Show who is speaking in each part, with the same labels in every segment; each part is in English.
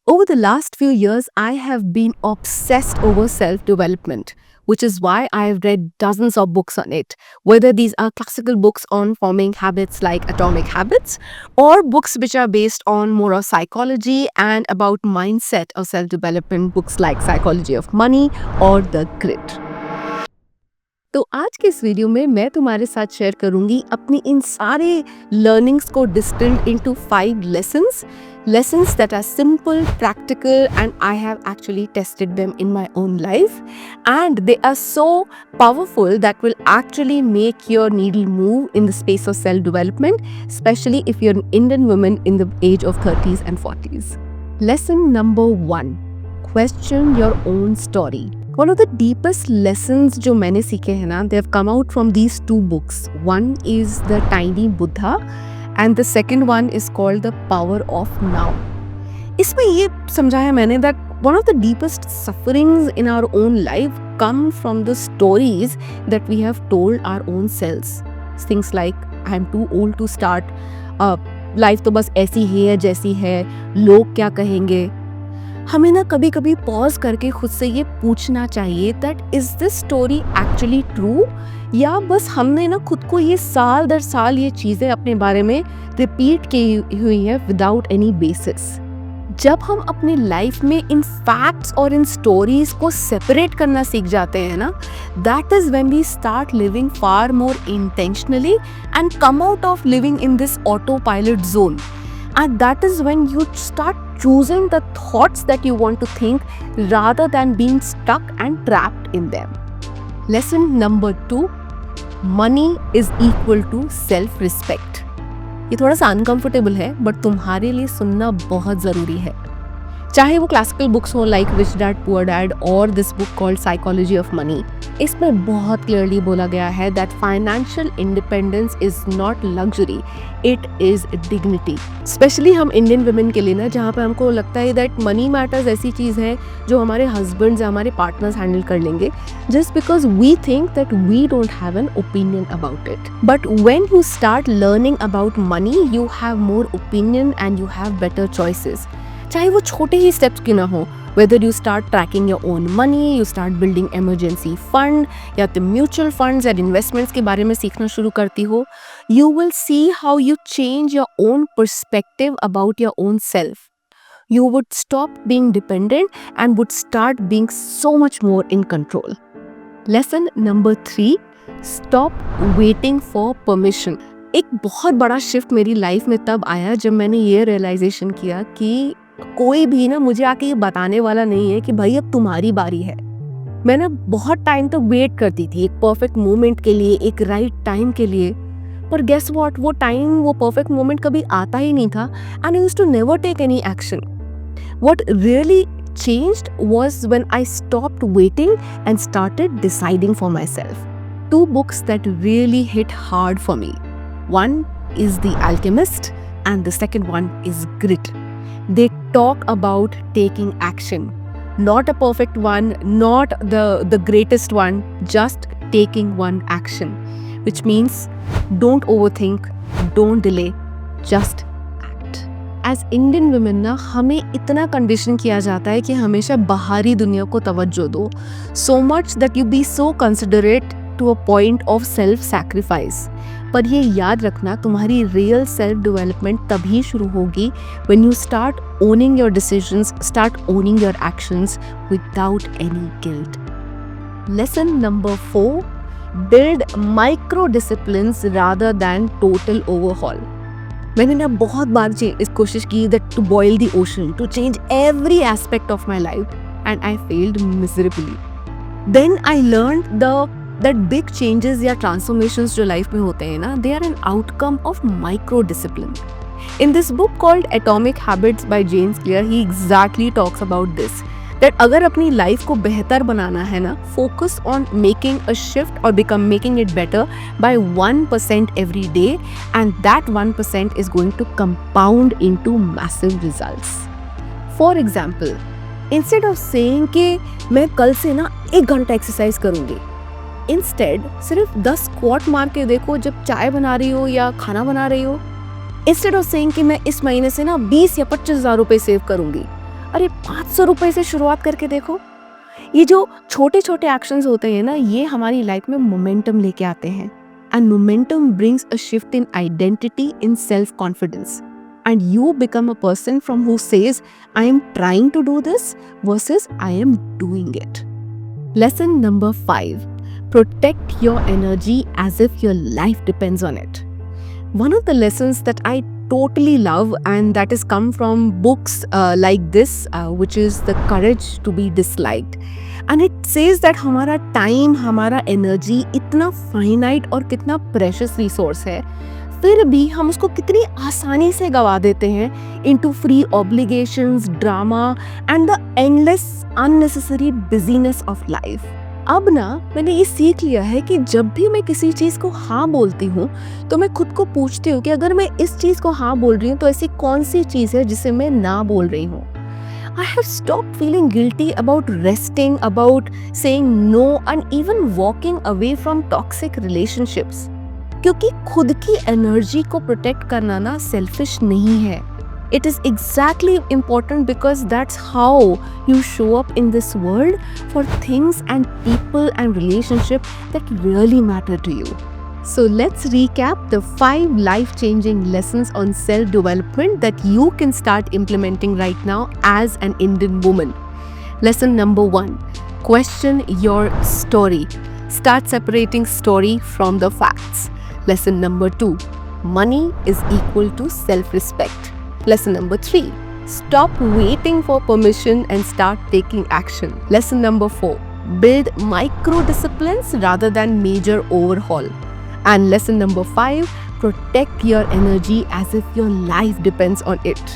Speaker 1: Over the last few years, I have been obsessed over self development, which is why I have read dozens of books on it, whether these are classical books on forming habits like Atomic Habits, or books which are based on more of psychology and about mindset or self development, books like Psychology of Money or The Grit. तो आज के इस video में मैं तुम्हारे साथ share करूंगी अपनी इन सारे लर्निंग्स को distilled into 5 lessons that are simple, practical, and I have actually tested them in my own life, and they are so powerful that will actually make your needle move in the space of self development, especially if you're an Indian woman in the age of 30s and 40s. Lesson number 1: question your own story. One of the deepest lessons जो मैंने सीखे हैं ना, they have come out from these 2 books. One is The Tiny Buddha and the second one is called The Power of Now. इसमें ये समझाया मैंने that one of the deepest sufferings in our own life come from the stories that we have told our own selves. Things like I am too old to start, life तो बस ऐसी ही है जैसी है, लोग क्या कहेंगे. हमें ना कभी कभी पॉज करके खुद से ये पूछना चाहिए that is this story actually true, या बस हमने ना खुद को ये साल दर साल ये चीज़ें अपने बारे में रिपीट की हुई है विदाउट एनी बेसिस. जब हम अपनी लाइफ में इन फैक्ट्स और इन स्टोरीज को सेपरेट करना सीख जाते हैं ना, that is when we start living far more intentionally and come out of living in this autopilot zone. And that is when you start choosing the thoughts that you want to think rather than being stuck and trapped in them. Lesson number 2: money is equal to self-respect. ये थोड़ा सा uncomfortable है, but तुम्हारे लिए सुनना बहुत ज़रूरी है. चाहे वो क्लासिकल बुक्स हो like rich dad poor dad और this book called psychology of money, इसमें बहुत क्लियरली बोला गया है that financial independence is not luxury, it is dignity. Specially हम इंडियन वुमेन के लिए ना, जहाँ पे हमको लगता है दैट मनी मैटर्स ऐसी चीज़ है जो हमारे हस्बैंड्स या हमारे पार्टनर्स हैंडल कर लेंगे just because we think that we don't have an opinion about it. But when you start learning about money you have more opinion and you have better choices. चाहे वो छोटे ही steps क्यों ना हो, whether you start tracking your own money, you start building emergency fund, या तो mutual funds या investments के बारे में सीखना शुरू करती हो, you will see how you change your own perspective about your own self. You would stop being dependent and would start being so much more in control. Lesson number 3: stop waiting for permission. एक बहुत बड़ा shift मेरी life में तब आया जब मैंने ये रियलाइजेशन किया कि कोई भी ना मुझे आके ये बताने वाला नहीं है कि भाई अब तुम्हारी बारी है. मैं ना बहुत टाइम तक वेट करती थी एक परफेक्ट मोमेंट के लिए, एक राइट टाइम के लिए, पर गेस व्हाट, वो टाइम, वो परफेक्ट मोमेंट कभी आता ही नहीं था and I used to never take any action. What really changed was when I stopped waiting and started deciding for myself. 2 books that really hit hard for me. One is The Alchemist and the second one is Grit. They talk about taking action. Not a perfect one, not the greatest one, just taking one action. Which means don't overthink, don't delay, just act. As Indian women ना, हमें इतना condition किया जाता है कि हमेशा बाहरी दुनिया को तवज्जो दो. So much that you be so considerate to a point of self-sacrifice. पर ये याद रखना, तुम्हारी रियल सेल्फ डेवलपमेंट तभी शुरू होगी when you start owning your decisions, start owning your actions without any guilt. Lesson number 4: build micro disciplines rather than total overhaul. मैंने ना बहुत बार इस कोशिश की that to boil the ocean, to change every aspect of my life, and I failed miserably. Then I learned that big changes या transformations जो life में होते हैं ना, they are an outcome of micro discipline. In this book called Atomic Habits by James Clear, he exactly talks about this. That अगर अपनी life को बेहतर बनाना है ना, focus on making a shift or making it better by 1% every day, and that 1% is going to compound into massive results. For example, instead of saying कि मैं कल से ना 1 घंटा एक्सरसाइज करूँगी, इंस्टेड सिर्फ 10 स्क्वाट मार के देखो जब चाय बना रही हो या खाना बना रही हो. इंस्टेड ऑफ सेइंग कि मैं इस महीने से ना 20 या 25 हज़ार रुपए सेव करूंगी, अरे 500 रुपए से शुरुआत करके देखो। ये जो छोटे छोटे एक्शंस होते हैं ना, ये हमारी लाइफ में मोमेंटम लेके आते हैं। And momentum brings a shift in identity, in self confidence, and you become a person from who says I am trying to do this versus I am doing it. Lesson number 5: protect your energy as if your life depends on it. One of the lessons that I totally love, and that has come from books like this, which is The Courage to be Disliked. And it says that हमारा time, हमारा energy इतना finite और कितना precious resource है, फिर भी हम उसको कितनी आसानी से गवा देते हैं into free obligations, drama and the endless unnecessary business of life. अब ना मैंने ये सीख लिया है कि जब भी मैं किसी चीज़ को हाँ बोलती हूँ तो मैं खुद को पूछती हूँ कि अगर मैं इस चीज़ को हाँ बोल रही हूँ तो ऐसी कौन सी चीज़ है जिसे मैं ना बोल रही हूँ। I have stopped feeling guilty about resting, about saying no, and even walking away from toxic relationships. क्योंकि खुद की एनर्जी को प्रोटेक्ट करना ना सेल्फिश नहीं है। It is exactly important because that's how you show up in this world for things and people and relationships that really matter to you. So let's recap the 5 life-changing lessons on self-development that you can start implementing right now as an Indian woman. Lesson number 1: question your story. Start separating story from the facts. Lesson number 2: money is equal to self-respect. Lesson number 3: stop waiting for permission and start taking action. Lesson number 4: build micro disciplines rather than major overhaul. And lesson number 5: protect your energy as if your life depends on it.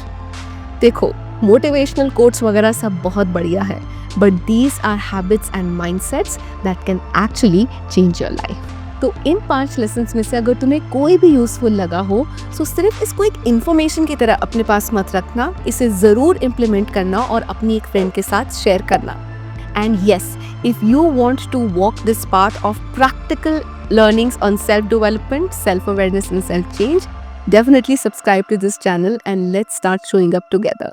Speaker 1: देखो, motivational quotes वगैरह सब बहुत बढ़िया है, but these are habits and mindsets that can actually change your life. तो इन 5 lessons में से अगर तुम्हें कोई भी यूजफुल लगा हो तो सिर्फ इसको एक इन्फॉर्मेशन की तरह अपने पास मत रखना, इसे ज़रूर इम्प्लीमेंट करना और अपनी एक फ्रेंड के साथ शेयर करना। And yes, if you want to walk this path of practical learnings on self-development, self-awareness and self-change, definitely subscribe to this channel and let's start showing up together.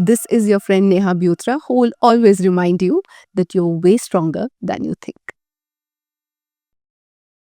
Speaker 1: This is your friend Neha Bhutra, who will always remind you that you're way stronger than you think.